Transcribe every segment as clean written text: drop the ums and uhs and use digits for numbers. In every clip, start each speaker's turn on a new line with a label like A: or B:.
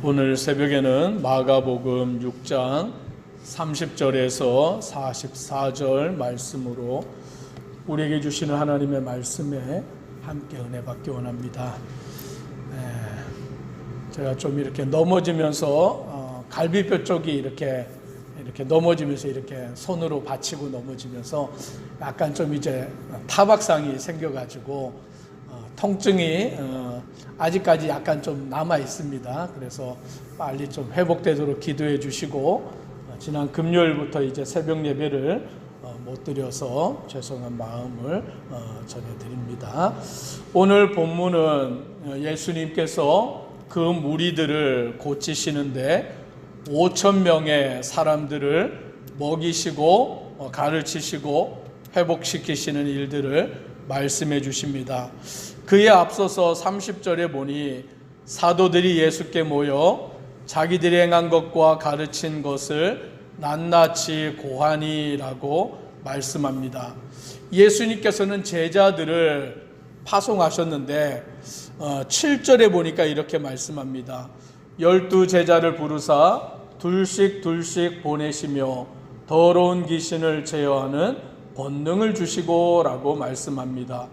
A: 오늘 새벽에는 마가복음 6장 30절에서 44절 말씀으로 우리에게 주시는 하나님의 말씀에 함께 은혜 받기 원합니다. 제가 좀 이렇게 넘어지면서 갈비뼈 쪽이 이렇게 넘어지면서 이렇게 손으로 받치고 넘어지면서 약간 좀 이제 타박상이 생겨가지고 통증이 아직까지 약간 좀 남아 있습니다. 그래서 빨리 좀 회복되도록 기도해 주시고 지난 금요일부터 이제 새벽 예배를 못 드려서 죄송한 마음을 전해드립니다. 오늘 본문은 예수님께서 그 무리들을 고치시는데 5,000명의 사람들을 먹이시고 가르치시고 회복시키시는 일들을 말씀해 주십니다. 그에 앞서서 30절에 보니 사도들이 예수께 모여 자기들이 행한 것과 가르친 것을 낱낱이 고하니라고 말씀합니다. 예수님께서는 제자들을 파송하셨는데 7절에 보니까 이렇게 말씀합니다. 12 제자를 부르사 둘씩 보내시며 더러운 귀신을 제어하는 권능을 주시고 라고 말씀합니다.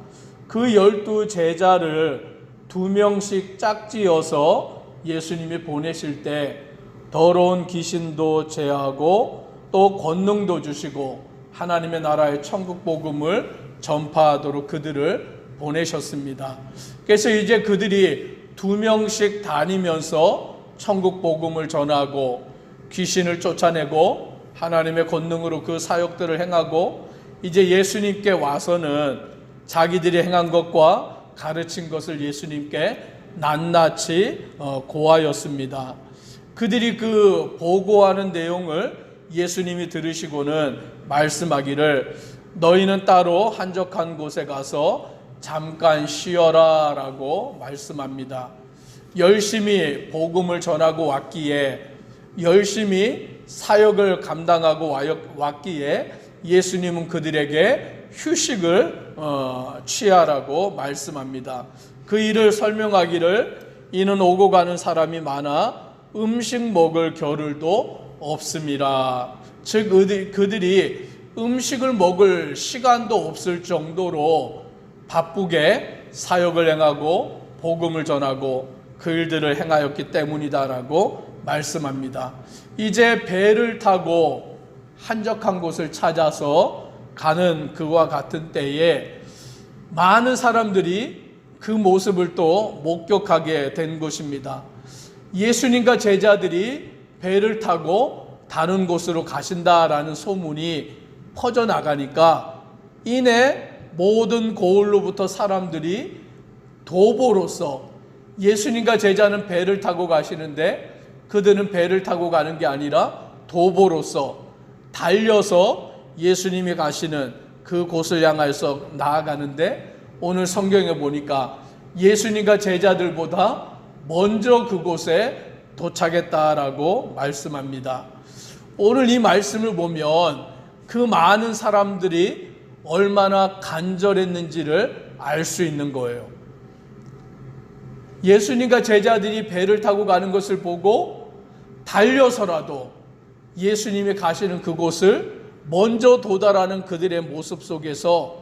A: 그 12 제자를 2명씩 짝지어서 예수님이 보내실 때 더러운 귀신도 제어하고 또 권능도 주시고 하나님의 나라의 천국 복음을 전파하도록 그들을 보내셨습니다. 그래서 이제 그들이 2명씩 다니면서 천국 복음을 전하고 귀신을 쫓아내고 하나님의 권능으로 그 사역들을 행하고 이제 예수님께 와서는 자기들이 행한 것과 가르친 것을 예수님께 낱낱이 고하였습니다. 그들이 그 보고하는 내용을 예수님이 들으시고는 말씀하기를 너희는 따로 한적한 곳에 가서 잠깐 쉬어라 라고 말씀합니다. 열심히 복음을 전하고 왔기에 열심히 사역을 감당하고 왔기에 예수님은 그들에게 휴식을 취하라고 말씀합니다. 그 일을 설명하기를 이는 오고 가는 사람이 많아 음식 먹을 겨를도 없습니다. 즉 그들이 음식을 먹을 시간도 없을 정도로 바쁘게 사역을 행하고 복음을 전하고 그 일들을 행하였기 때문이다라고 말씀합니다. 이제 배를 타고 한적한 곳을 찾아서 가는 그와 같은 때에 많은 사람들이 그 모습을 또 목격하게 된 것입니다. 예수님과 제자들이 배를 타고 다른 곳으로 가신다라는 소문이 퍼져나가니까 이내 모든 고을로부터 사람들이 도보로서 예수님과 제자는 배를 타고 가시는데 그들은 배를 타고 가는 게 아니라 도보로서 달려서 예수님이 가시는 그 곳을 향해서 나아가는데 오늘 성경에 보니까 예수님과 제자들보다 먼저 그곳에 도착했다라고 말씀합니다. 오늘 이 말씀을 보면 그 많은 사람들이 얼마나 간절했는지를 알 수 있는 거예요. 예수님과 제자들이 배를 타고 가는 것을 보고 달려서라도 예수님이 가시는 그곳을 먼저 도달하는 그들의 모습 속에서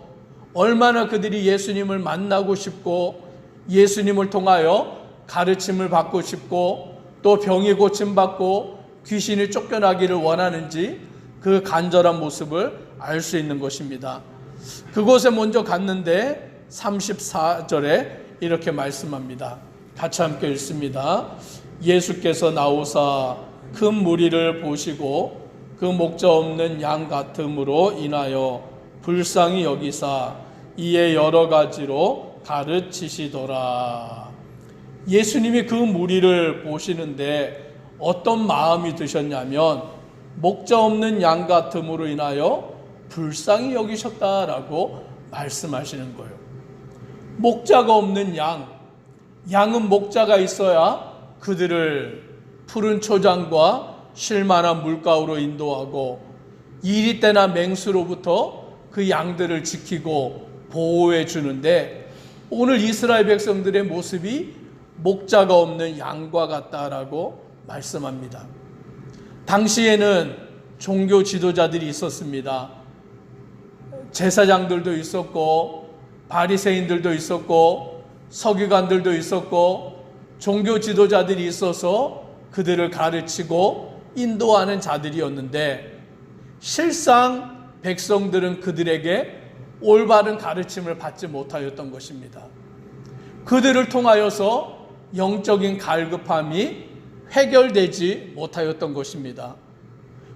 A: 얼마나 그들이 예수님을 만나고 싶고 예수님을 통하여 가르침을 받고 싶고 또 병이 고침받고 귀신이 쫓겨나기를 원하는지 그 간절한 모습을 알 수 있는 것입니다. 그곳에 먼저 갔는데 34절에 이렇게 말씀합니다. 같이 함께 읽습니다. 예수께서 나오사 큰 무리를 보시고 그 목자 없는 양 같음으로 인하여 불쌍히 여기사 이에 여러 가지로 가르치시더라. 예수님이 그 무리를 보시는데 어떤 마음이 드셨냐면 목자 없는 양 같음으로 인하여 불쌍히 여기셨다라고 말씀하시는 거예요. 목자가 없는 양은 목자가 있어야 그들을 푸른 초장과 쉴만한 물가로 인도하고 이리 때나 맹수로부터 그 양들을 지키고 보호해 주는데 오늘 이스라엘 백성들의 모습이 목자가 없는 양과 같다라고 말씀합니다. 당시에는 종교 지도자들이 있었습니다. 제사장들도 있었고 바리새인들도 있었고 서기관들도 있었고 종교 지도자들이 있어서 그들을 가르치고 인도하는 자들이었는데, 실상 백성들은 그들에게 올바른 가르침을 받지 못하였던 것입니다. 그들을 통하여서 영적인 갈급함이 해결되지 못하였던 것입니다.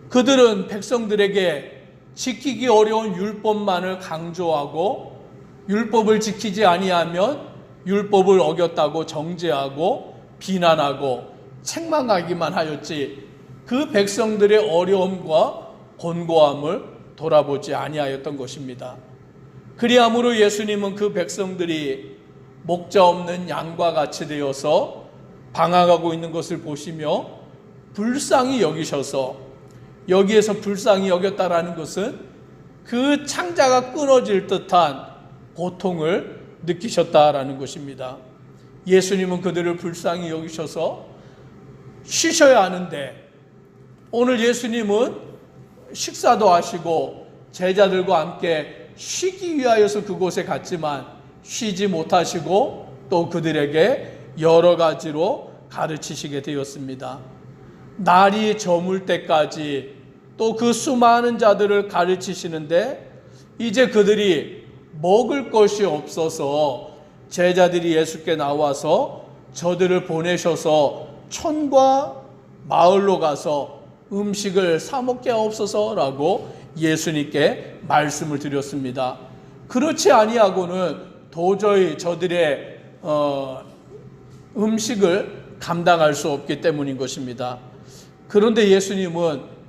A: 그들은 백성들에게 지키기 어려운 율법만을 강조하고, 율법을 지키지 아니하면 율법을 어겼다고 정죄하고 비난하고 책망하기만 하였지, 그 백성들의 어려움과 곤고함을 돌아보지 아니하였던 것입니다. 그리함으로 예수님은 그 백성들이 목자 없는 양과 같이 되어서 방황하고 있는 것을 보시며 불쌍히 여기셔서, 여기에서 불쌍히 여겼다라는 것은 그 창자가 끊어질 듯한 고통을 느끼셨다라는 것입니다. 예수님은 그들을 불쌍히 여기셔서 쉬셔야 하는데, 오늘 예수님은 식사도 하시고 제자들과 함께 쉬기 위하여서 그곳에 갔지만 쉬지 못하시고 또 그들에게 여러 가지로 가르치시게 되었습니다. 날이 저물 때까지 또 그 수많은 자들을 가르치시는데, 이제 그들이 먹을 것이 없어서 제자들이 예수께 나와서 저들을 보내셔서 촌과 마을로 가서 음식을 사 먹게 하옵소서라고 예수님께 말씀을 드렸습니다. 그렇지 아니하고는 도저히 저들의 음식을 감당할 수 없기 때문인 것입니다. 그런데 예수님은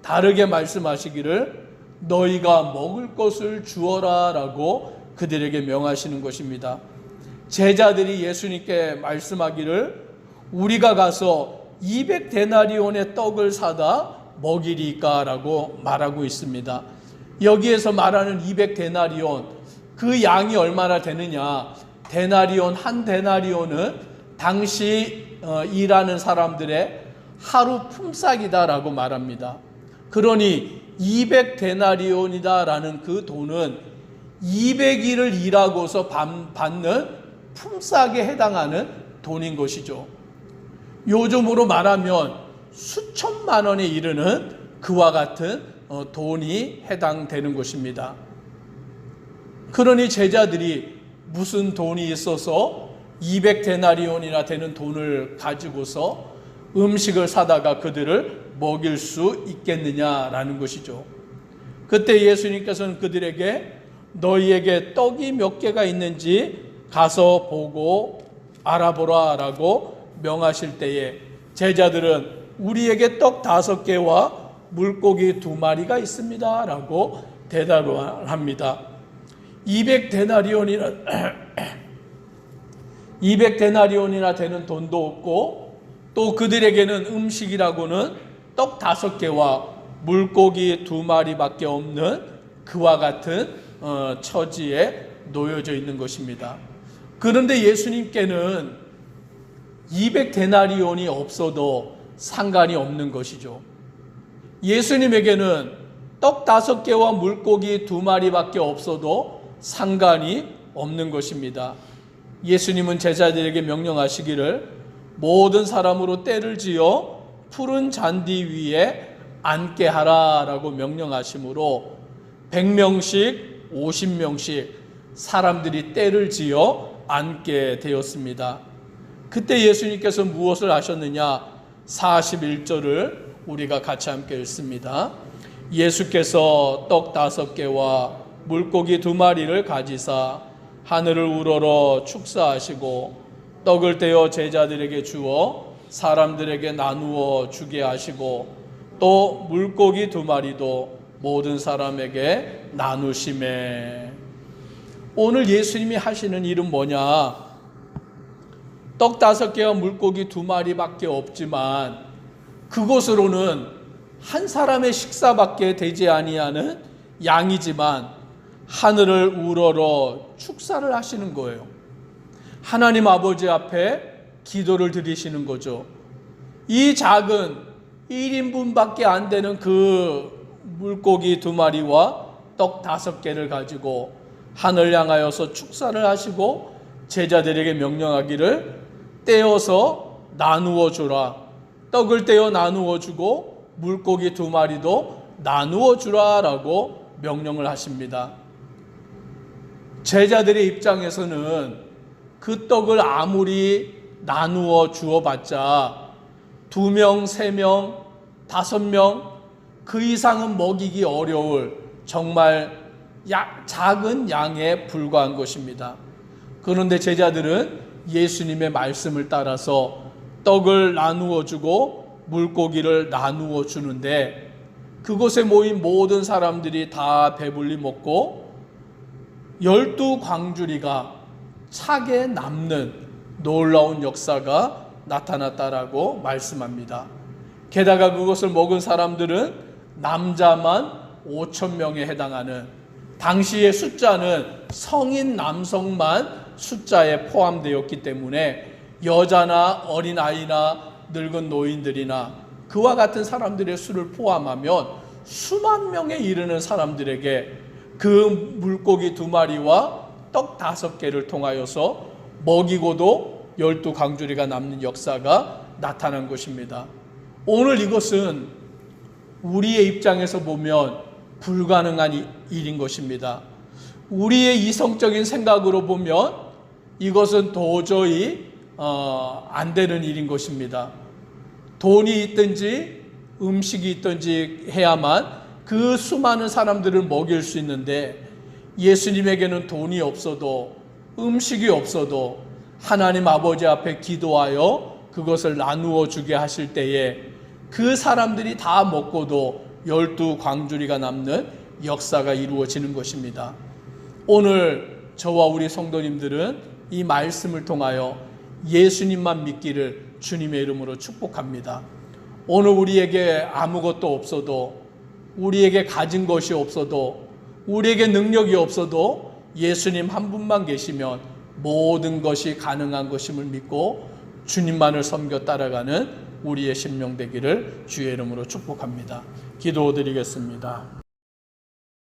A: 다르게 말씀하시기를 너희가 먹을 것을 주어라 라고 그들에게 명하시는 것입니다. 제자들이 예수님께 말씀하기를 우리가 가서 200데나리온의 떡을 사다 먹이리까 라고 말하고 있습니다. 여기에서 말하는 200데나리온, 그 양이 얼마나 되느냐, 데나리온, 한 데나리온은 당시 일하는 사람들의 하루 품삯이다라고 말합니다. 그러니 200데나리온이다라는 그 돈은 200일을 일하고서 받는 품삯에 해당하는 돈인 것이죠. 요즘으로 말하면 수천만 원에 이르는 그와 같은 돈이 해당되는 것입니다. 그러니 제자들이 무슨 돈이 있어서 200데나리온이나 되는 돈을 가지고서 음식을 사다가 그들을 먹일 수 있겠느냐라는 것이죠. 그때 예수님께서는 그들에게 너희에게 떡이 몇 개가 있는지 가서 보고 알아보라 라고 명하실 때에 제자들은 우리에게 떡 5개와 물고기 2마리가 있습니다 라고 대답을 합니다. 200데나리온이나 되는 돈도 없고 또 그들에게는 음식이라고는 떡 5개와 물고기 2마리밖에 없는 그와 같은 처지에 놓여져 있는 것입니다. 그런데 예수님께는 200데나리온이 없어도 상관이 없는 것이죠. 예수님에게는 떡 5개와 물고기 2마리밖에 없어도 상관이 없는 것입니다. 예수님은 제자들에게 명령하시기를 모든 사람으로 떼를 지어 푸른 잔디 위에 앉게 하라라고 명령하시므로 100명씩 50명씩 사람들이 떼를 지어 앉게 되었습니다. 그때 예수님께서 무엇을 하셨느냐? 41절을 우리가 같이 함께 읽습니다. 예수께서 떡 5개와 물고기 2마리를 가지사 하늘을 우러러 축사하시고 떡을 떼어 제자들에게 주어 사람들에게 나누어 주게 하시고 또 물고기 2마리도 모든 사람에게 나누시매. 오늘 예수님이 하시는 일은 뭐냐? 떡 5개와 물고기 2마리밖에 없지만 그것으로는 한 사람의 식사밖에 되지 아니하는 양이지만 하늘을 우러러 축사를 하시는 거예요. 하나님 아버지 앞에 기도를 드리시는 거죠. 이 작은 1인분밖에 안 되는 그 물고기 2마리와 떡 5개를 가지고 하늘 향하여서 축사를 하시고 제자들에게 명령하기를 떼어서 나누어 주라. 떡을 떼어 나누어 주고 물고기 2마리도 나누어 주라라고 명령을 하십니다. 제자들의 입장에서는 그 떡을 아무리 나누어 주어봤자 2명, 3명, 5명 그 이상은 먹이기 어려울 정말 작은 양에 불과한 것입니다. 그런데 제자들은 예수님의 말씀을 따라서 떡을 나누어 주고 물고기를 나누어 주는데 그곳에 모인 모든 사람들이 다 배불리 먹고 12광주리가 차게 남는 놀라운 역사가 나타났다라고 말씀합니다. 게다가 그것을 먹은 사람들은 남자만 5,000명에 해당하는, 당시의 숫자는 성인 남성만 숫자에 포함되었기 때문에 여자나 어린아이나 늙은 노인들이나 그와 같은 사람들의 수를 포함하면 수만 명에 이르는 사람들에게 그 물고기 2마리와 떡 5개를 통하여서 먹이고도 12광주리가 남는 역사가 나타난 것입니다. 오늘 이것은 우리의 입장에서 보면 불가능한 일인 것입니다. 우리의 이성적인 생각으로 보면 이것은 도저히 안 되는 일인 것입니다. 돈이 있든지 음식이 있든지 해야만 그 수많은 사람들을 먹일 수 있는데 예수님에게는 돈이 없어도 음식이 없어도 하나님 아버지 앞에 기도하여 그것을 나누어 주게 하실 때에 그 사람들이 다 먹고도 12광주리가 남는 역사가 이루어지는 것입니다. 오늘 저와 우리 성도님들은 이 말씀을 통하여 예수님만 믿기를 주님의 이름으로 축복합니다. 오늘 우리에게 아무것도 없어도, 우리에게 가진 것이 없어도, 우리에게 능력이 없어도 예수님 한 분만 계시면 모든 것이 가능한 것임을 믿고 주님만을 섬겨 따라가는 우리의 심령 되기를 주의 이름으로 축복합니다. 기도드리겠습니다.